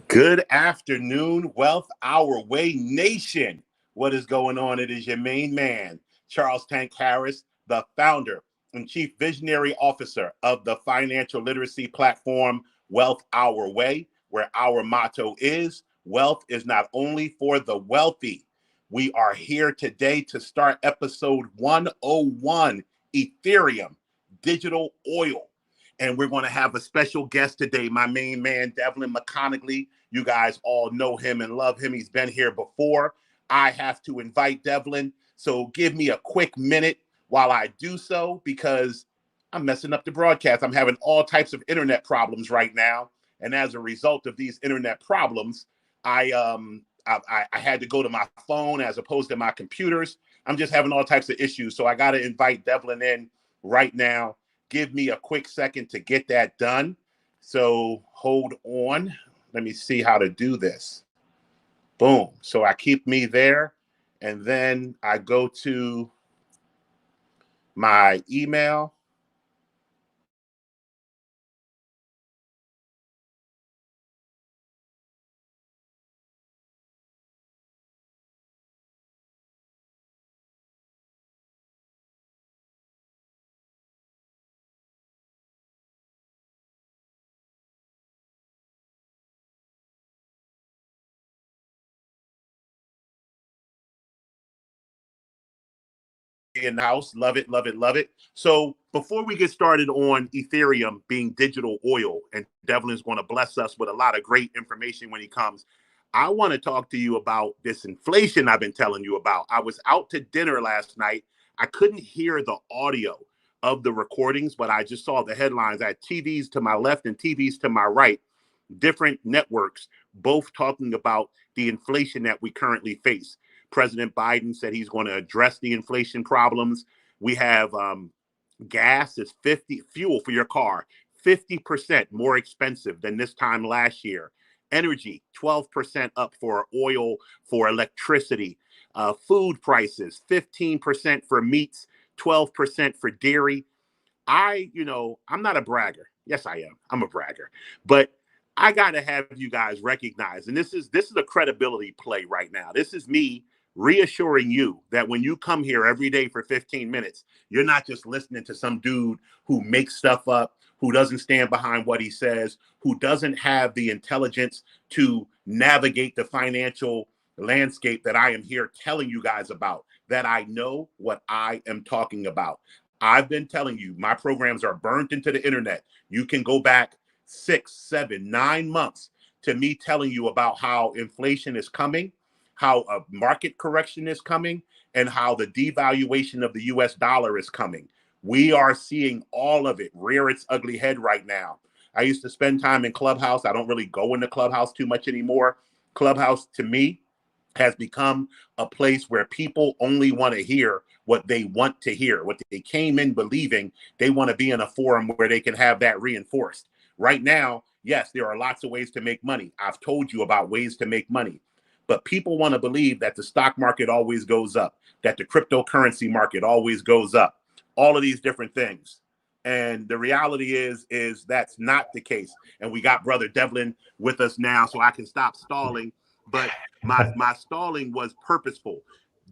Good afternoon, Wealth Our Way Nation. What is going on? It is your main man, Charles Tank Harris, the founder and chief visionary officer of the financial literacy platform, Wealth Our Way, where our motto is wealth is not only for the wealthy. We are here today to start episode 101, Ethereum, digital oil. And we're going to have a special guest today, my main man, Devlin McConagly. You guys all know him and love him. He's been here before. I have to invite Devlin. So give me a quick minute while I do so, because I'm messing up the broadcast. I'm having all types of internet problems right now. And as a result of these internet problems, I had to go to my phone as opposed to my computers. I'm just having all types of issues. So I got to invite Devlin in right now. Give me a quick second to get that done. So hold on. Let me see how to do this. Boom. So I keep me there, and then I go to my email. In the house. Love it, love it, love it. So before we get started on Ethereum being digital oil, and Devlin's going to bless us with a lot of great information when he comes, I want to talk to you about this inflation I've been telling you about. I was out to dinner last night. I couldn't hear the audio of the recordings, but I just saw the headlines. I had TVs to my left and TVs to my right, different networks, both talking about the inflation that we currently face. President Biden said he's going to address the inflation problems. We have gas is fuel for your car, 50% more expensive than this time last year. Energy, 12% up for oil, for electricity. Food prices, 15% for meats, 12% for dairy. I'm not a bragger. Yes, I am. I'm a bragger. But I got to have you guys recognize, and this is a credibility play right now. This is me reassuring you that when you come here every day for 15 minutes, you're not just listening to some dude who makes stuff up, who doesn't stand behind what he says, who doesn't have the intelligence to navigate the financial landscape that I am here telling you guys about, that I know what I am talking about. I've been telling you, my programs are burnt into the internet. You can go back 6, 7, 9 months to me telling you about how inflation is coming, how a market correction is coming, and how the devaluation of the US dollar is coming. We are seeing all of it rear its ugly head right now. I used to spend time in Clubhouse. I don't really go into Clubhouse too much anymore. Clubhouse, to me, has become a place where people only want to hear what they want to hear, what they came in believing. They want to be in a forum where they can have that reinforced. Right now, yes, there are lots of ways to make money. I've told you about ways to make money. But people want to believe that the stock market always goes up, that the cryptocurrency market always goes up, all of these different things. And the reality is that's not the case. And we got brother Devlin with us now, so I can stop stalling. But my stalling was purposeful.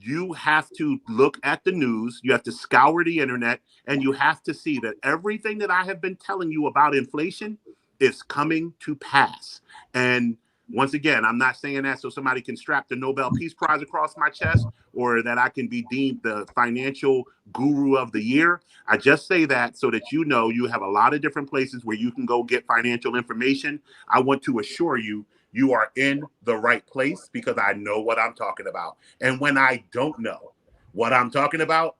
You have to look at the news, you have to scour the internet, and you have to see that everything that I have been telling you about inflation is coming to pass. And once again, I'm not saying that so somebody can strap the Nobel Peace Prize across my chest or that I can be deemed the financial guru of the year. I just say that so that you know you have a lot of different places where you can go get financial information. I want to assure you, you are in the right place because I know what I'm talking about. And when I don't know what I'm talking about,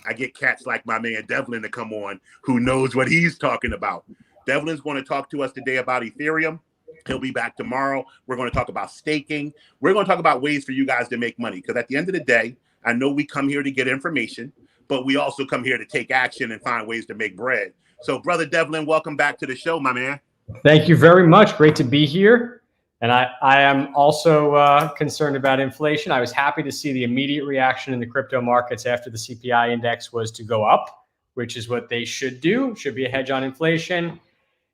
I get cats like my man Devlin to come on who knows what he's talking about. Devlin's going to talk to us today about Ethereum. He'll be back tomorrow. We're going to talk about staking. We're going to talk about ways for you guys to make money. Because at the end of the day, I know we come here to get information, but we also come here to take action and find ways to make bread. So, brother Devlin, welcome back to the show, my man. Thank you very much. Great to be here. And I am also concerned about inflation. I was happy to see the immediate reaction in the crypto markets after the CPI index was to go up, which is what they should do. Should be a hedge on inflation.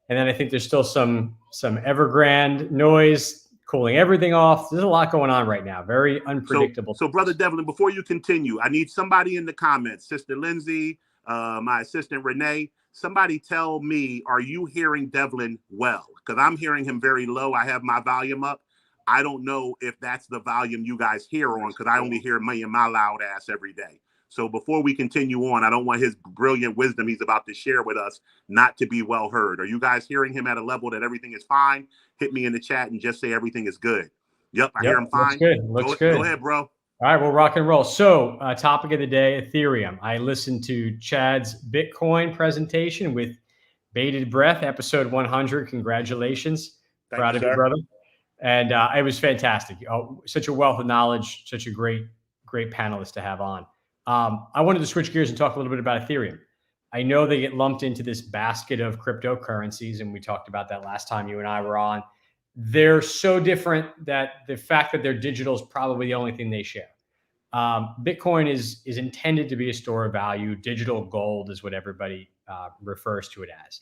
And then I think there's still some Evergrande noise cooling everything off. There's a lot going on right now. Very unpredictable. So Brother Devlin, before you continue, I need somebody in the comments, Sister Lindsay, my assistant Renee, somebody tell me, are you hearing Devlin well? Because I'm hearing him very low. I have my volume up. I don't know if that's the volume you guys hear on, because I only hear me and my loud ass every day. So before we continue on, I don't want his brilliant wisdom he's about to share with us not to be well heard. Are you guys hearing him at a level that everything is fine? Hit me in the chat and just say everything is good. Yep, I hear him fine. Looks good. Go ahead, bro. All right, we'll rock and roll. So topic of the day, Ethereum. I listened to Chad's Bitcoin presentation with bated breath, episode 100. Congratulations. Proud of you, brother. And it was fantastic. Such a wealth of knowledge, such a great panelist to have on. I wanted to switch gears and talk a little bit about Ethereum. I know they get lumped into this basket of cryptocurrencies, and we talked about that last time you and I were on. They're so different that the fact that they're digital is probably the only thing they share. Bitcoin is intended to be a store of value. Digital gold is what everybody refers to it as.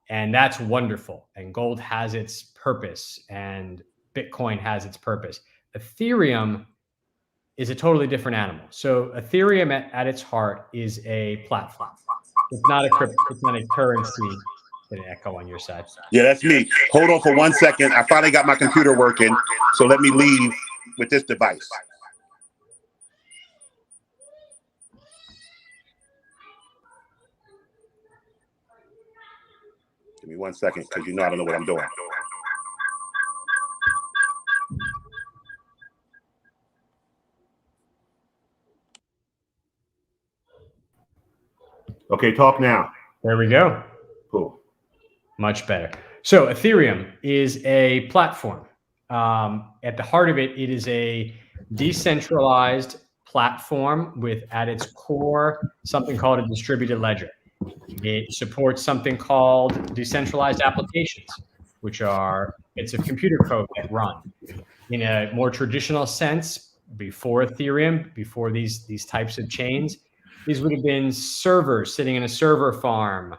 And that's wonderful. And gold has its purpose, and Bitcoin has its purpose. Ethereum is a totally different animal. So Ethereum at its heart is a platform. It's not a currency. An echo on your side. Yeah, that's me. Hold on for 1 second. I finally got my computer working. So let me leave with this device. Give me 1 second, because you know I don't know what I'm doing. Okay, talk now. There we go. Cool. Much better. So Ethereum is a platform. At the heart of it, it is a decentralized platform with, at its core, something called a distributed ledger. It supports something called decentralized applications, which are bits of computer code that run. In a more traditional sense, before Ethereum, before these types of chains, these would have been servers sitting in a server farm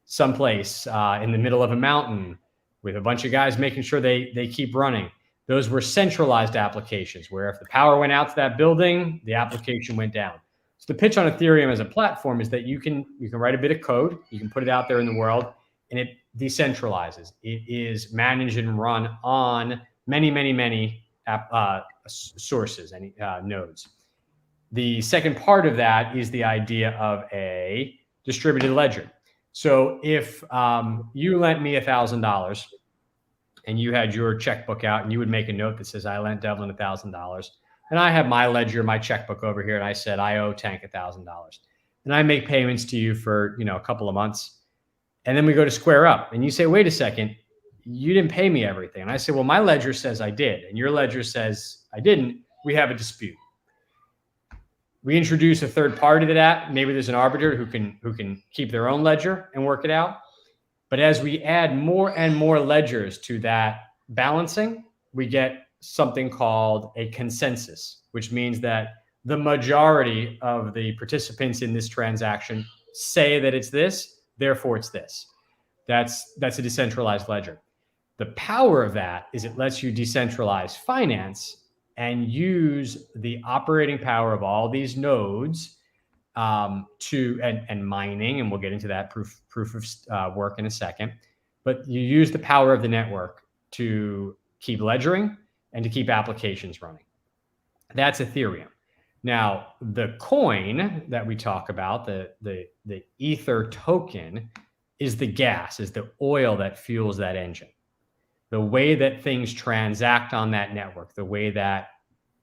someplace in the middle of a mountain with a bunch of guys making sure they keep running. Those were centralized applications where if the power went out to that building, the application went down. So the pitch on Ethereum as a platform is that you can write a bit of code, you can put it out there in the world, and it decentralizes. It is managed and run on many sources and nodes. The second part of that is the idea of a distributed ledger. So if you lent me $1,000 and you had your checkbook out and you would make a note that says, I lent Devlin $1,000, and I have my ledger, my checkbook over here, and I said, I owe Tank $1,000. And I make payments to you for, a couple of months. And then we go to square up and you say, wait a second, you didn't pay me everything. And I say, well, my ledger says I did. And your ledger says I didn't. We have a dispute. We introduce a third party to that. Maybe there's an arbiter who can keep their own ledger and work it out. But as we add more and more ledgers to that balancing, we get something called a consensus, which means that the majority of the participants in this transaction say that it's this, therefore it's this. That's a decentralized ledger. The power of that is it lets you decentralize finance and use the operating power of all these nodes and mining, and we'll get into that proof of work in a second. But you use the power of the network to keep ledgering and to keep applications running. That's Ethereum. Now, the coin that we talk about, the Ether token, is the gas, is the oil that fuels that engine. The way that things transact on that network, the way that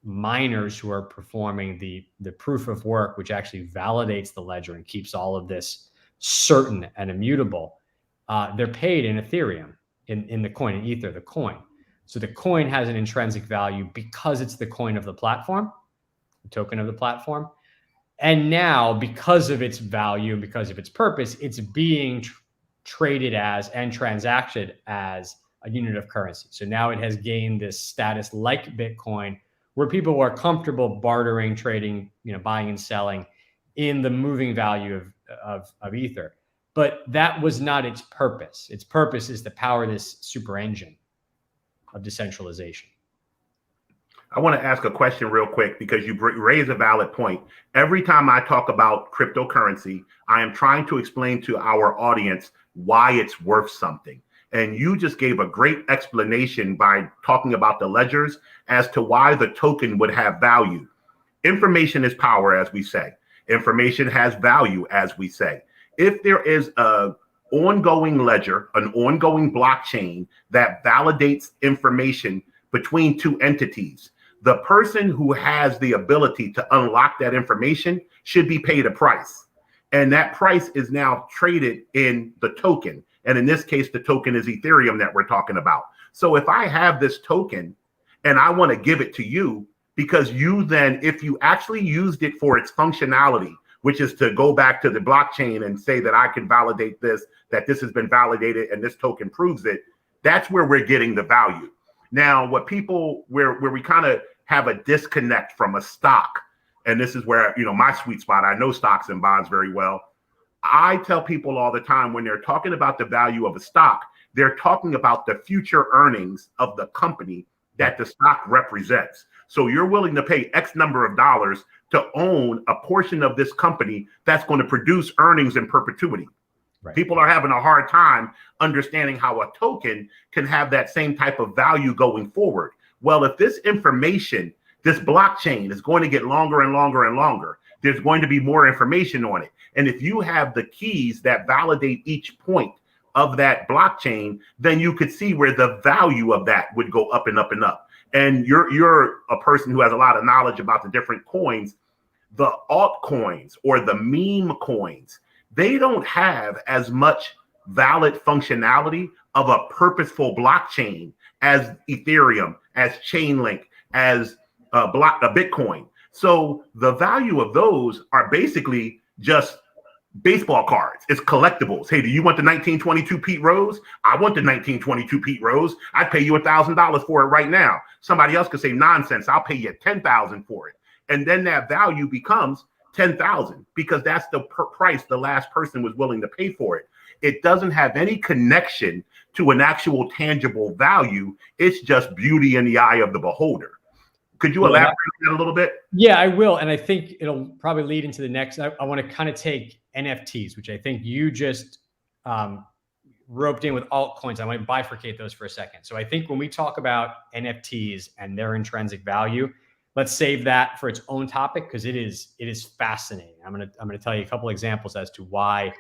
miners who are performing the proof of work, which actually validates the ledger and keeps all of this certain and immutable, they're paid in Ethereum, in the coin, in Ether, the coin. So the coin has an intrinsic value because it's the coin of the platform, the token of the platform. And now, because of its value and because of its purpose, it's being traded as and transacted as a unit of currency. So now it has gained this status like Bitcoin, where people are comfortable bartering, trading, buying and selling in the moving value of Ether. But that was not its purpose. Its purpose is to power this super engine. decentralization. I want to ask a question real quick because you raise a valid point. Every time I talk about cryptocurrency, I am trying to explain to our audience why it's worth something. And you just gave a great explanation by talking about the ledgers as to why the token would have value. Information is power, as we say. Information has value, as we say. If there is an ongoing ledger, an ongoing blockchain that validates information between two entities, the person who has the ability to unlock that information should be paid a price. And that price is now traded in the token. And in this case, the token is Ethereum that we're talking about. So if I have this token and I want to give it to you, because you then, if you actually used it for its functionality, which is to go back to the blockchain and say that I can validate this, that this has been validated and this token proves it, that's where we're getting the value. Now, what people, where we kind of have a disconnect from a stock, and this is where, you know, my sweet spot, I know stocks and bonds very well. I tell people all the time when they're talking about the value of a stock, they're talking about the future earnings of the company that the stock represents. So you're willing to pay X number of dollars to own a portion of this company that's going to produce earnings in perpetuity. Right. People are having a hard time understanding how a token can have that same type of value going forward. Well, if this information, this blockchain is going to get longer and longer and longer, there's going to be more information on it. And if you have the keys that validate each point of that blockchain, then you could see where the value of that would go up and up and up. And you're a person who has a lot of knowledge about the different coins. The altcoins or the meme coins, they don't have as much valid functionality of a purposeful blockchain as Ethereum, as Chainlink, as Bitcoin. So the value of those are basically just baseball cards. It's collectibles. Hey, do you want the 1922 Pete Rose? I want the 1922 Pete Rose. I'd pay you $1,000 for it right now. Somebody else could say nonsense. I'll pay you $10,000 for it. And then that value becomes $10,000 because that's the price the last person was willing to pay for it. It doesn't have any connection to an actual tangible value. It's just beauty in the eye of the beholder. Could you elaborate on that a little bit? Yeah, I will. And I think it'll probably lead into the next. I want to kind of take NFTs, which I think you just roped in with altcoins. I want to bifurcate those for a second. So I think when we talk about NFTs and their intrinsic value, let's save that for its own topic because it is fascinating. I'm gonna tell you a couple examples as to why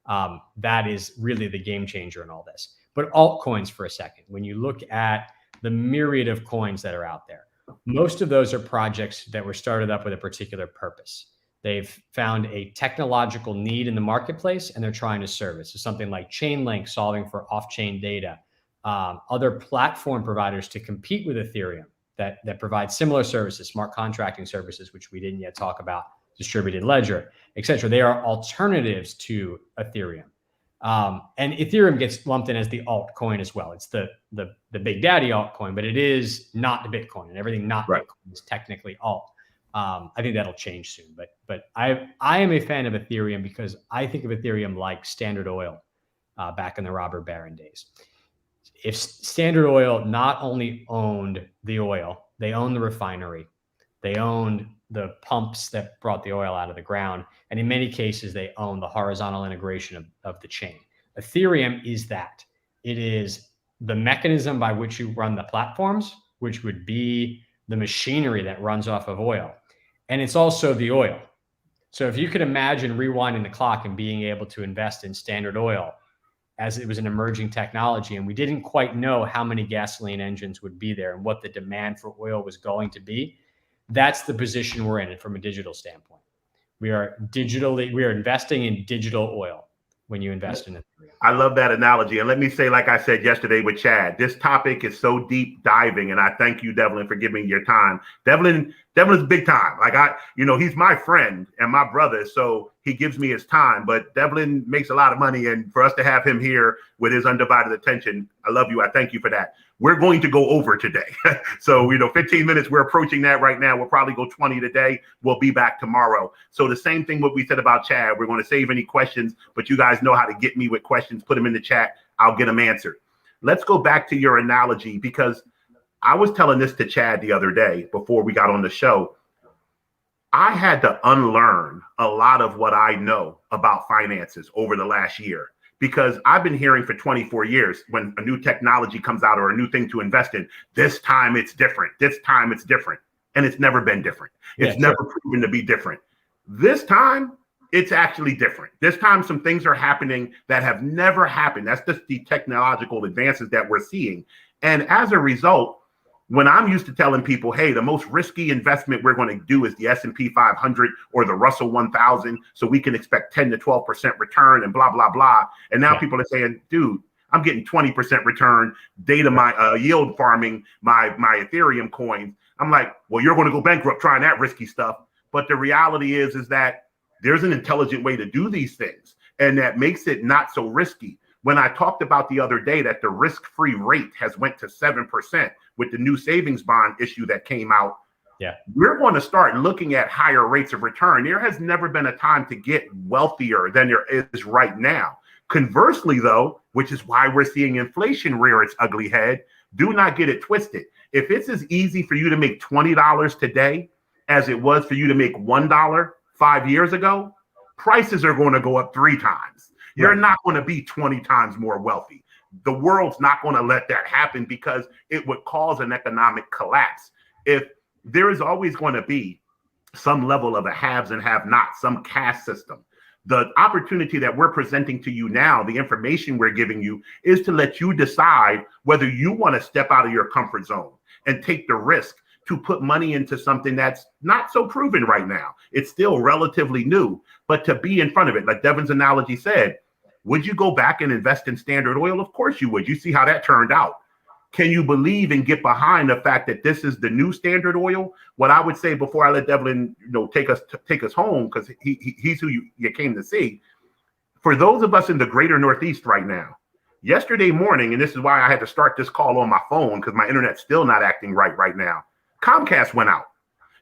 that is really the game changer in all this. But altcoins for a second. When you look at the myriad of coins that are out there, most of those are projects that were started up with a particular purpose. They've found a technological need in the marketplace and they're trying to serve it. So something like Chainlink solving for off-chain data, other platform providers to compete with Ethereum that provide similar services, smart contracting services, which we didn't yet talk about, distributed ledger, et cetera. They are alternatives to Ethereum. And Ethereum gets lumped in as the altcoin as well. It's the big daddy altcoin, but it is not the Bitcoin, and everything not right. Bitcoin is technically alt. I think that'll change soon, but I am a fan of Ethereum because I think of Ethereum like Standard Oil back in the robber baron days. If Standard Oil not only owned the oil, they owned the refinery, they owned the pumps that brought the oil out of the ground, and in many cases, they own the horizontal integration of the chain. Ethereum is that. It is the mechanism by which you run the platforms, which would be the machinery that runs off of oil. And it's also the oil. So if you could imagine rewinding the clock and being able to invest in Standard Oil as it was an emerging technology, and we didn't quite know how many gasoline engines would be there and what the demand for oil was going to be, that's the position we're in from a digital standpoint. We are investing in digital oil when you invest in Ethereum. I love that analogy. And let me say, like I said yesterday with Chad, this topic is so deep diving. And I thank you, Devlin, for giving me your time. Devlin's big time. Like he's my friend and my brother. So he gives me his time, but Devlin makes a lot of money. And for us to have him here with his undivided attention, I love you. I thank you for that. We're going to go over today. So, 15 minutes, we're approaching that right now. We'll probably go 20 today. We'll be back tomorrow. So the same thing what we said about Chad, we're going to save any questions, but you guys know how to get me with questions. Put them in the chat. I'll get them answered. Let's go back to your analogy because I was telling this to Chad the other day before we got on the show. I had to unlearn a lot of what I know about finances over the last year, because I've been hearing for 24 years, when a new technology comes out or a new thing to invest in, this time it's different. This time it's different. And it's never been different. It's never proven to be different. This time, it's actually different. This time, some things are happening that have never happened. That's just the technological advances that we're seeing. And as a result, when I'm used to telling people, hey, the most risky investment we're going to do is the S&P 500 or the Russell 1000, so we can expect 10 to 12% return and blah, blah, blah. And now people are saying, dude, I'm getting 20% return, my yield farming my Ethereum coins. I'm like, well, you're going to go bankrupt trying that risky stuff. But the reality is that there's an intelligent way to do these things, and that makes it not so risky. When I talked about the other day that the risk-free rate has went to 7% with the new savings bond issue that came out, we're going to start looking at higher rates of return. There has never been a time to get wealthier than there is right now. Conversely, though, which is why we're seeing inflation rear its ugly head, do not get it twisted. If it's as easy for you to make $20 today as it was for you to make $1 5 years ago, prices are going to go up 3 times. You're not going to be 20 times more wealthy. The world's not going to let that happen, because it would cause an economic collapse. If there is always going to be some level of a haves and have-nots, some caste system. The opportunity that we're presenting to you now, the information we're giving you, is to let you decide whether you want to step out of your comfort zone and take the risk to put money into something that's not so proven right now. It's still relatively new, but to be in front of it, like Devlin's analogy said, would you go back and invest in Standard Oil? Of course you would. You see how that turned out. Can you believe and get behind the fact that this is the new Standard Oil? What I would say before I let Devlin, take us home, because he's who you came to see. For those of us in the greater Northeast right now, yesterday morning, and this is why I had to start this call on my phone, because my internet's still not acting right now. Comcast went out.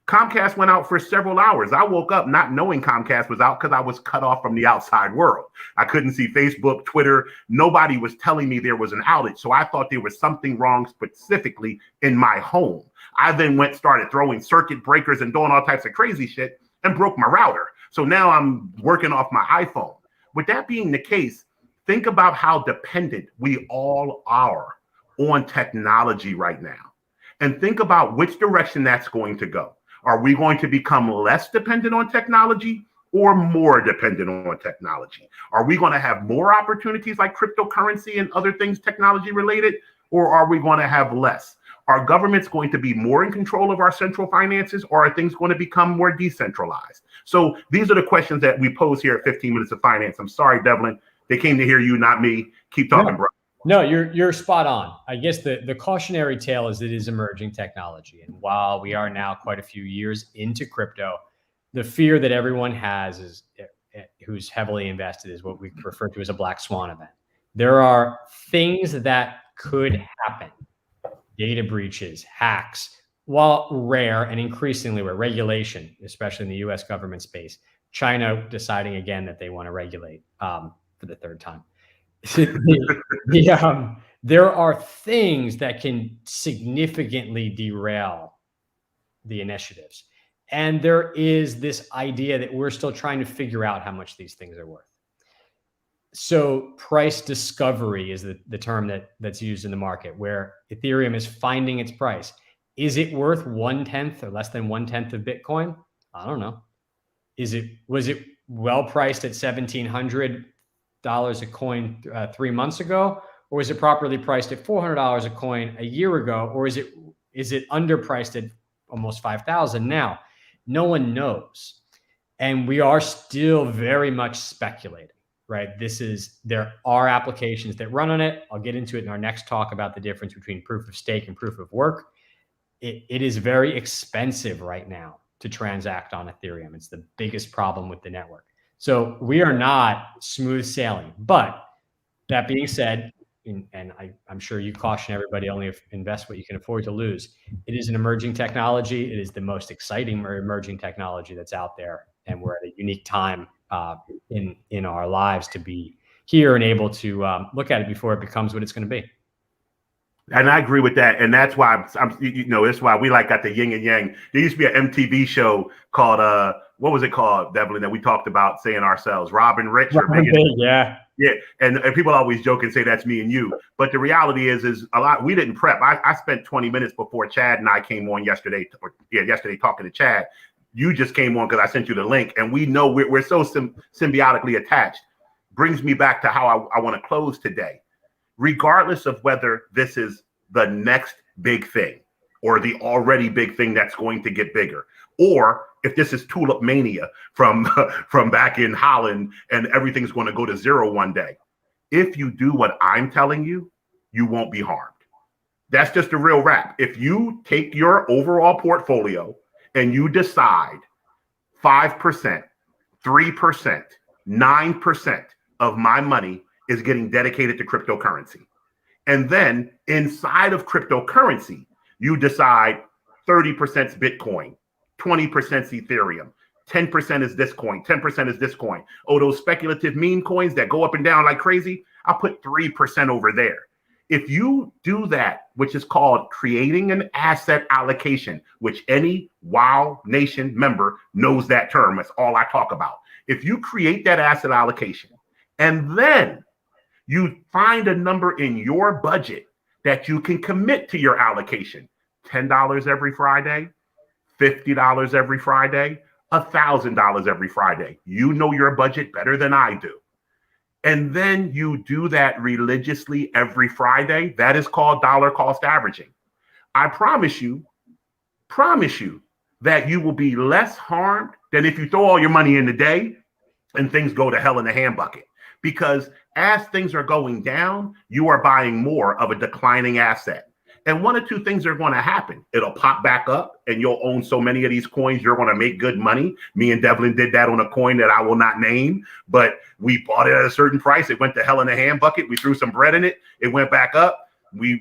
Comcast went out for several hours. I woke up not knowing Comcast was out because I was cut off from the outside world. I couldn't see Facebook, Twitter. Nobody was telling me there was an outage. So I thought there was something wrong specifically in my home. I then started throwing circuit breakers and doing all types of crazy shit and broke my router. So now I'm working off my iPhone. With that being the case, think about how dependent we all are on technology right now. And think about which direction that's going to go. Are we going to become less dependent on technology or more dependent on technology? Are we going to have more opportunities like cryptocurrency and other things technology related, or are we going to have less? Are governments going to be more in control of our central finances, or are things going to become more decentralized? So these are the questions that we pose here at 15 Minutes of Finance. I'm sorry, Devlin. They came to hear you, not me. Keep talking, bro. No, you're spot on. I guess the cautionary tale is it is emerging technology. And while we are now quite a few years into crypto, the fear that everyone has is who's heavily invested is what we refer to as a black swan event. There are things that could happen. Data breaches, hacks, while rare and increasingly rare, regulation, especially in the US government space, China deciding again that they want to regulate for the 3rd time. There are things that can significantly derail the initiatives. And there is this idea that we're still trying to figure out how much these things are worth. So price discovery is the term that's used in the market, where Ethereum is finding its price. Is it worth 1/10 or less than 1/10 of Bitcoin? I don't know. Was it well priced at $1,700 a coin 3 months ago, or was it properly priced at $400 a coin a year ago, or is it underpriced at almost 5,000 now? No one knows, and we are still very much speculating. Right? There are applications that run on it. I'll get into it in our next talk about the difference between proof of stake and proof of work. It is very expensive right now to transact on Ethereum. It's the biggest problem with the network. So we are not smooth sailing. But that being said, and I'm sure you caution everybody, only invest what you can afford to lose. It is an emerging technology. It is the most exciting emerging technology that's out there. And we're at a unique time in our lives to be here and able to look at it before it becomes what it's going to be. And I agree with that. And that's why that's why we got the yin and yang. There used to be an MTV show called what was it called, Devlin, that we talked about saying ourselves, Robin Rich or Megan. Yeah. Yeah. And people always joke and say that's me and you. But the reality is we didn't prep. I spent 20 minutes before Chad and I came on yesterday talking to Chad. You just came on because I sent you the link, and we know we're so symbiotically attached. Brings me back to how I want to close today. Regardless of whether this is the next big thing or the already big thing that's going to get bigger, or if this is tulip mania from back in Holland and everything's going to go to zero one day, if you do what I'm telling you, you won't be harmed. That's just a real wrap. If you take your overall portfolio and you decide 5%, 3%, 9% of my money is getting dedicated to cryptocurrency. And then inside of cryptocurrency, you decide 30% is Bitcoin, 20% is Ethereum, 10% is this coin, 10% is this coin. Oh, those speculative meme coins that go up and down like crazy, I'll put 3% over there. If you do that, which is called creating an asset allocation, which any WOW Nation member knows that term, that's all I talk about. If you create that asset allocation and then you find a number in your budget that you can commit to your allocation, $10 every Friday, $50 every Friday, $1,000 every Friday. You know your budget better than I do. And then you do that religiously every Friday. That is called dollar cost averaging. I promise you that you will be less harmed than if you throw all your money in the day and things go to hell in a hand bucket. Because as things are going down, you are buying more of a declining asset. And one of two things are going to happen. It'll pop back up and you'll own so many of these coins, you're going to make good money. Me and Devlin did that on a coin that I will not name, but we bought it at a certain price. It went to hell in a hand bucket. We threw some bread in it. It went back up. Where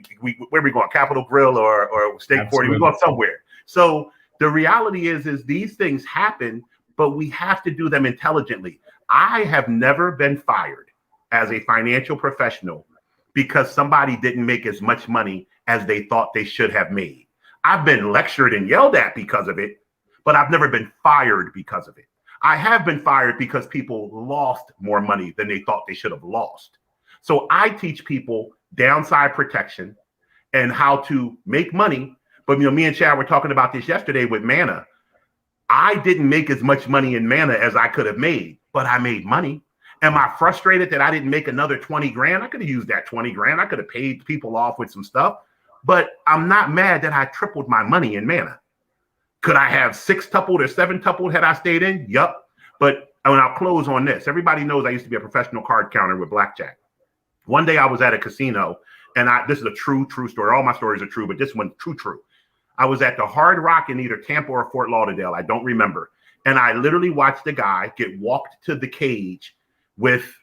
are we going? Capitol Grill or Steak 40? We're going somewhere. So the reality is these things happen, but we have to do them intelligently. I have never been fired as a financial professional because somebody didn't make as much money as they thought they should have made. I've been lectured and yelled at because of it, but I've never been fired because of it. I have been fired because people lost more money than they thought they should have lost. So I teach people downside protection and how to make money. But me and Chad were talking about this yesterday with Mana. I didn't make as much money in Mana as I could have made, but I made money. Am I frustrated that I didn't make another 20 grand? I could have used that 20 grand. I could have paid people off with some stuff, but I'm not mad that I tripled my money in Mana. Could I have 6-tupled or 7-tupled had I stayed in? Yup. But I'll close on this. Everybody knows I used to be a professional card counter with blackjack. One day I was at a casino, and this is a true story. All my stories are true, but this one, true. I was at the Hard Rock in either Tampa or Fort Lauderdale. I don't remember. And I literally watched the guy get walked to the cage with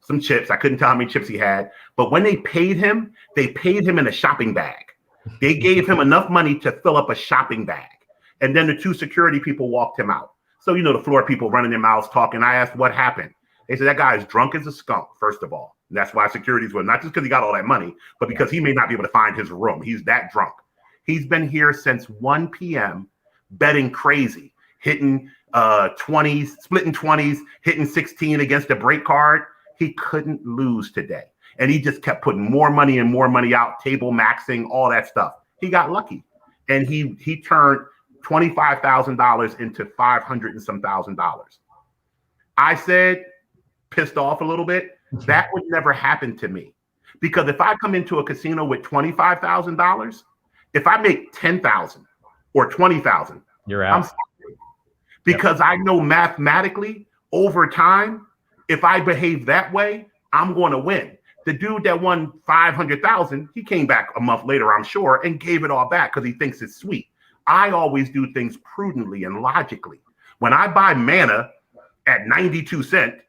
some chips. I couldn't tell how many chips he had. But when they paid him in a shopping bag. They gave him enough money to fill up a shopping bag. And then the 2 security people walked him out. So, the floor people running their mouths talking. I asked what happened. They said that guy is drunk as a skunk, first of all. And that's why security's were not just because he got all that money, but because he may not be able to find his room. He's that drunk. He's been here since 1 p.m. betting crazy, hitting 20s, splitting 20s, hitting 16 against a break card. He couldn't lose today. And he just kept putting more money and more money out, table maxing, all that stuff. He got lucky. And he turned $25,000 into $500 and some thousand. I said, pissed off a little bit, that would never happen to me. Because if I come into a casino with $25,000, if I make 10,000 or 20,000, you're out. I'm sorry. Because I know mathematically over time, if I behave that way, I'm going to win. The dude that won 500,000, he came back a month later, I'm sure, and gave it all back because he thinks it's sweet. I always do things prudently and logically. When I buy Mana at 92 cents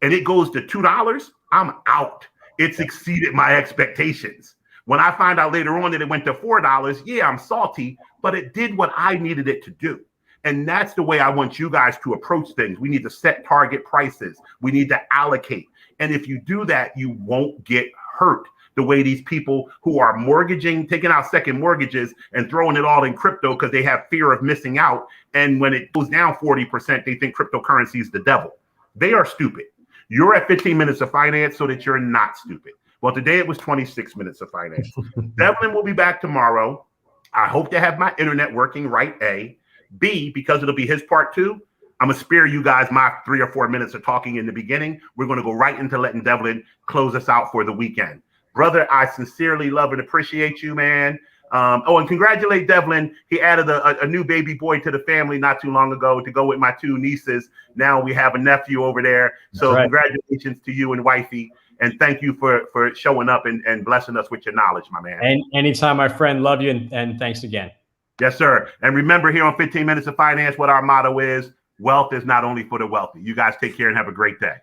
and it goes to $2, I'm out. It's exceeded my expectations. When I find out later on that it went to $4, yeah, I'm salty, but it did what I needed it to do. And that's the way I want you guys to approach things. We need to set target prices. We need to allocate. And if you do that, you won't get hurt. the way these people who are mortgaging, taking out second mortgages and throwing it all in crypto because they have fear of missing out. And when it goes down 40%, they think cryptocurrency is the devil. They are stupid. You're at 15 minutes of finance so that you're not stupid. Well, today it was 26 minutes of finance. Devlin will be back tomorrow. I hope to have my internet working right, A. B, because it'll be his part 2, I'm going to spare you guys my 3 or 4 minutes of talking in the beginning. We're going to go right into letting Devlin close us out for the weekend. Brother, I sincerely love and appreciate you, man. And congratulate Devlin. He added a new baby boy to the family not too long ago to go with my 2 nieces. Now we have a nephew over there. So Congratulations to you and wifey. And thank you for showing up and blessing us with your knowledge, my man. And anytime, my friend. Love you. And thanks again. Yes, sir. And remember, here on 15 Minutes of Finance, what our motto is: wealth is not only for the wealthy. You guys take care and have a great day.